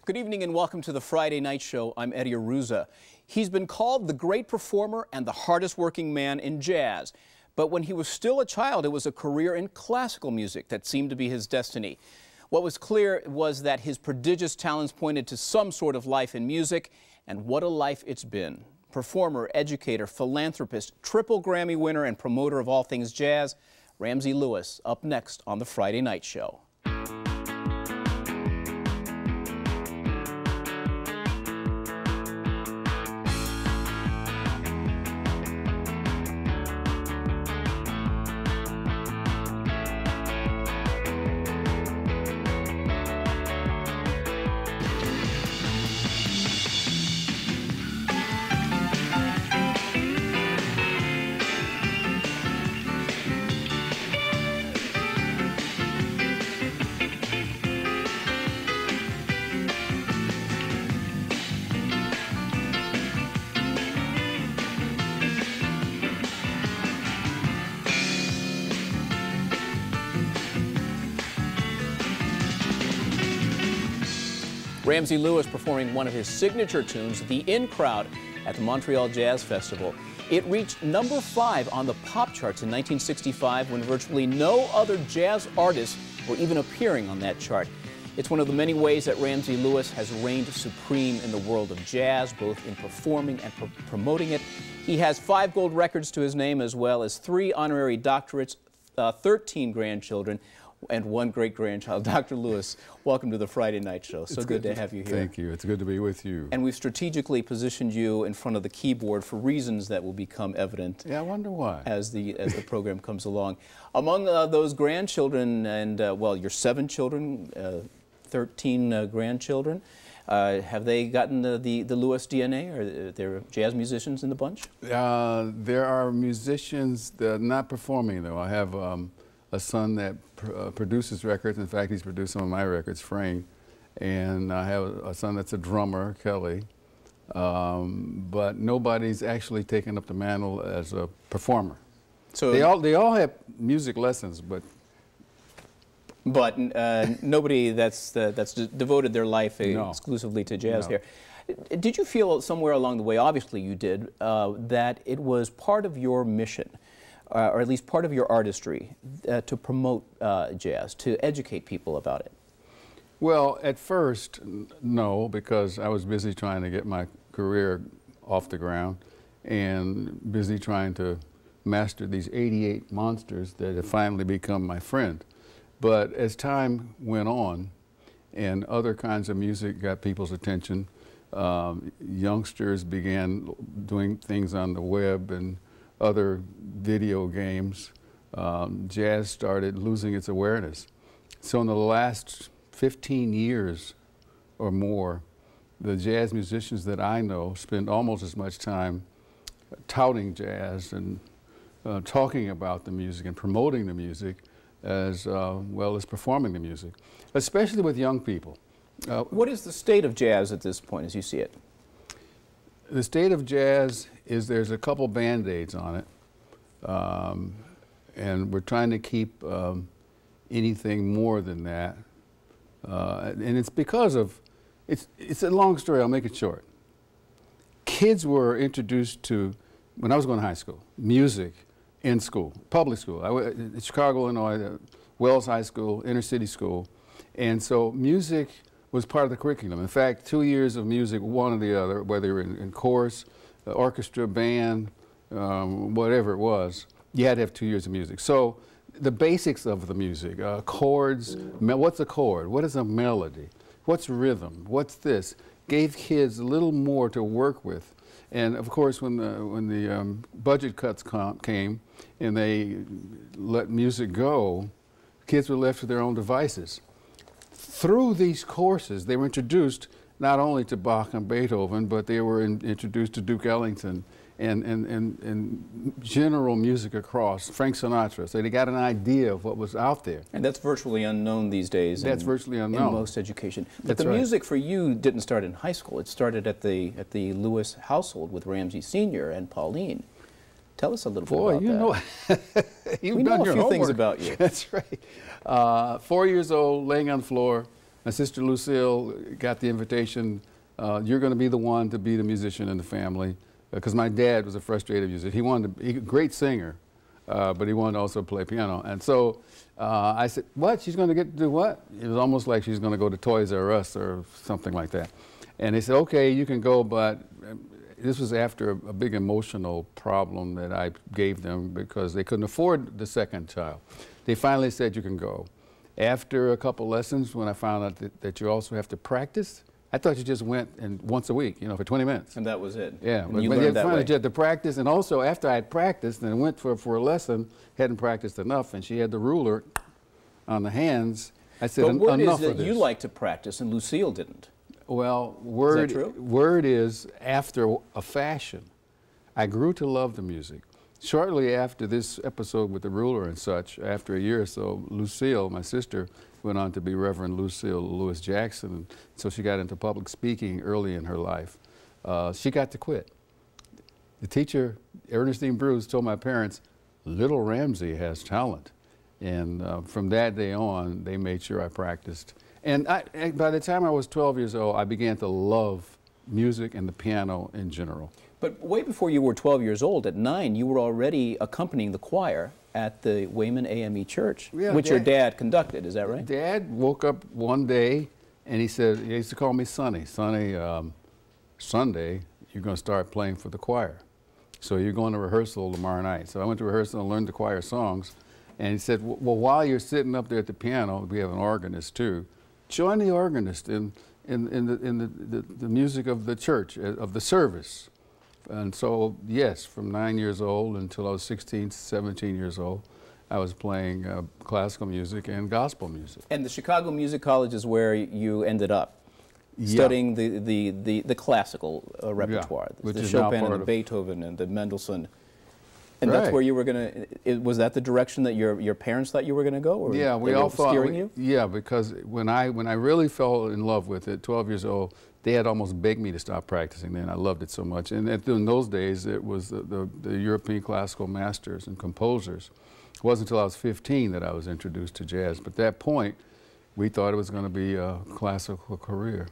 Good evening and welcome to the Friday Night Show. I'm Eddie Arruza. He's been called the great performer and the hardest working man in jazz. But when he was still a child, it was a career in classical music that seemed to be his destiny. What was clear was that his prodigious talents pointed to some sort of life in music, and what a life it's been. Performer, educator, philanthropist, triple Grammy winner, and promoter of all things jazz, Ramsey Lewis, up next on the Friday Night Show. Ramsey Lewis performing one of his signature tunes, The In Crowd, at the Montreal Jazz Festival. It reached number 5 on the pop charts in 1965 when virtually no other jazz artists were even appearing on that chart. It's one of the many ways that Ramsey Lewis has reigned supreme in the world of jazz, both in performing and promoting it. He has 5 gold records to his name, as well as 3 honorary doctorates, 13 grandchildren, and 1 great-grandchild. Dr. Lewis, welcome to the Friday Night Show. So good to have you here. Thank you. It's good to be with you. And we've strategically positioned you in front of the keyboard for reasons that will become evident. Yeah, I wonder why. As the program comes along. Among those grandchildren, and well, your 7 children, 13 grandchildren, have they gotten the Lewis DNA? Are there jazz musicians in the bunch? There are musicians that are not performing, though. I have a son that produces records. In fact, he's produced some of my records, Frank. And I have a son that's a drummer, Kelly. But nobody's actually taken up the mantle as a performer. So they all have music lessons, but nobody that's devoted their life exclusively to jazz here. Did you feel somewhere along the way, obviously you did, that it was part of your mission, or at least part of your artistry, to promote jazz, to educate people about it? Well, at first, no, because I was busy trying to get my career off the ground and busy trying to master these 88 monsters that have finally become my friend. But as time went on and other kinds of music got people's attention, youngsters began doing things on the web and other video games, jazz started losing its awareness. So in the last 15 years or more, the jazz musicians that I know spend almost as much time touting jazz and talking about the music and promoting the music as well as performing the music, especially with young people. What is the state of jazz at this point as you see it? The state of jazz is there's a couple Band-Aids on it, and we're trying to keep anything more than that. And it's because of, it's a long story, I'll make it short. Kids were introduced to, when I was going to high school, music in school, public school. I went in Chicago, Illinois, Wells High School, inner city school. And so music was part of the curriculum. In fact, 2 years of music, one or the other, whether you're in chorus, orchestra, band, whatever it was, you had to have 2 years of music. So the basics of the music, chords, what's a chord? What is a melody? What's rhythm? What's this? Gave kids a little more to work with. And of course, when the budget cuts came and they let music go, kids were left to their own devices. Through these courses, they were introduced not only to Bach and Beethoven, but they were introduced to Duke Ellington and general music across, Frank Sinatra. So they got an idea of what was out there. And that's virtually unknown these days. That's virtually unknown. In most education. But the music for you didn't start in high school. It started at the Lewis household with Ramsey Sr. and Pauline. Tell us a little bit about that. You've we done know your a few homework. Things about you. That's right. 4 years old, laying on the floor, My sister Lucille got the invitation, you're going to be the one to be the musician in the family, because my dad was a frustrated musician. He wanted to, great singer, but he wanted to also play piano. And so I said, what, she's going to get to do what? It was almost like she's going to go to Toys R Us or something like that. And they said, okay, you can go, but this was after a big emotional problem that I gave them because they couldn't afford the second child. They finally said, you can go. After a couple lessons, when I found out that you also have to practice, I thought you just went and once a week, you know, for 20 minutes. And that was it. Yeah, and you but learned that way. You had to practice, and also after I had practiced and went for a lesson, hadn't practiced enough, and she had the ruler on the hands. I said, but word enough is of that this. you liked to practice, and Lucille didn't. Well, word, Is that true? Word is after a fashion. I grew to love the music. Shortly after this episode with the ruler and such, after a year or so, Lucille, my sister, went on to be Reverend Lucille Lewis Jackson, and so she got into public speaking early in her life. She got to quit. The teacher, Ernestine Bruce, told my parents, little Ramsey has talent. And from that day on, they made sure I practiced. And by the time I was 12 years old, I began to love music and the piano in general. But way before you were 12 years old, at 9, you were already accompanying the choir at the Wayman AME Church, Yeah, which your dad conducted, is that right? Dad woke up one day and he said, he used to call me Sonny. Sonny, Sunday, you're going to start playing for the choir. So you're going to rehearsal tomorrow night. So I went to rehearsal and learned the choir songs. And he said, well, while you're sitting up there at the piano, we have an organist too, join the organist in the music of the church, of the service. And so, yes, from 9 years old until I was 16, 17 years old, I was playing classical music and gospel music. And the Chicago Music College is where you ended up, studying the classical repertoire, the Chopin and the Beethoven and the Mendelssohn. And that's where you were going to, was that the direction that your parents thought you were going to go? Or yeah, we all thought, steering you? Yeah, because when I really fell in love with it, 12 years old, they had almost begged me to stop practicing then. I loved it so much. And in those days, it was the European classical masters and composers. It wasn't until I was 15 that I was introduced to jazz. But at that point, we thought it was going to be a classical career.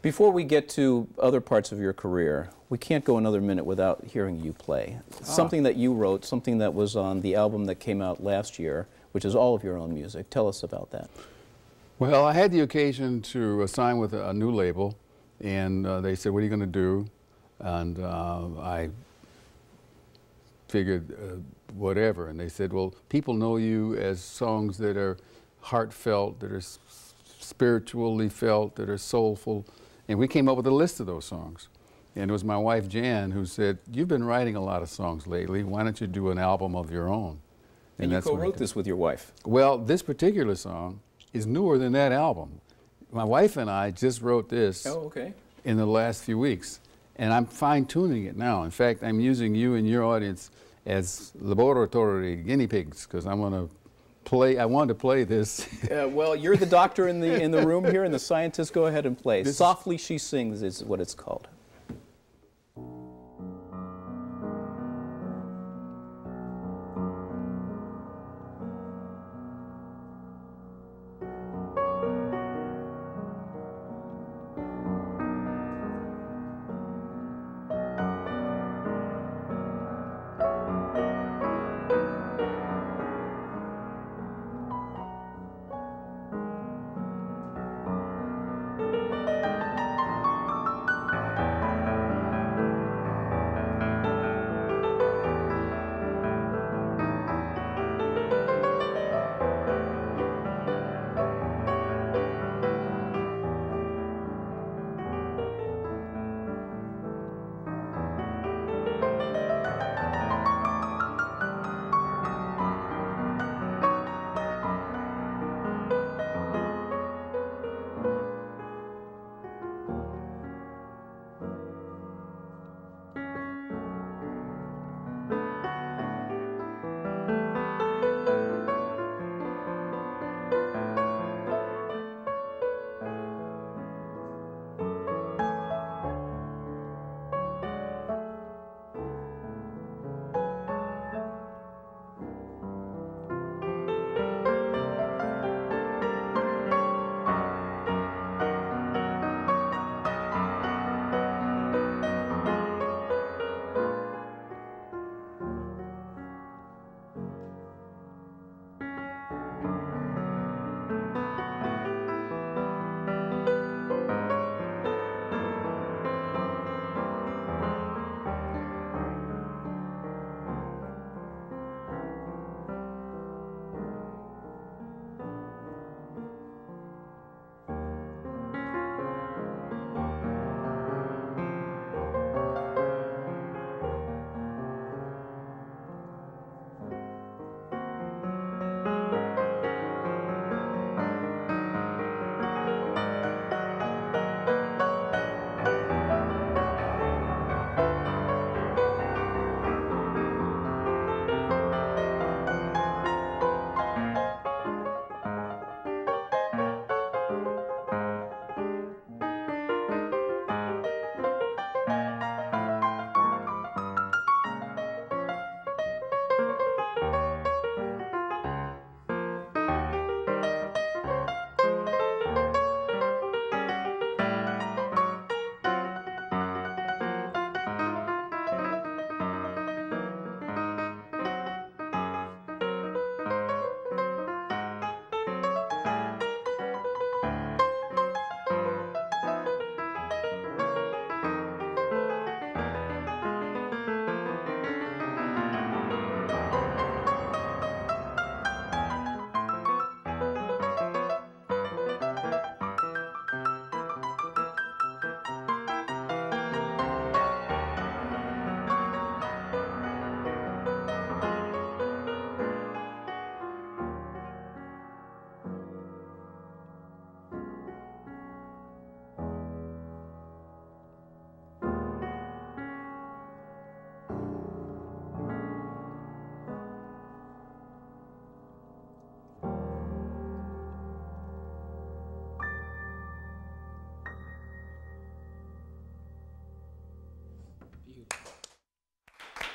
Before we get to other parts of your career, we can't go another minute without hearing you play. Something that you wrote, something that was on the album that came out last year, which is all of your own music. Tell us about that. Well, I had the occasion to sign with a new label, and they said, what are you going to do? And I figured whatever. And they said, well, people know you as songs that are heartfelt, that are spiritually felt, that are soulful. And we came up with a list of those songs. And it was my wife, Jan, who said, you've been writing a lot of songs lately. Why don't you do an album of your own? And you co-wrote this with your wife. Well, this particular song is newer than that album. My wife and I just wrote this in the last few weeks. And I'm fine-tuning it now. In fact, I'm using you and your audience as laboratory guinea pigs, because I want to play this. Well, you're the doctor in the room here, and the scientists go ahead and play. Softly She Sings is what it's called.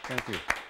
Thank you.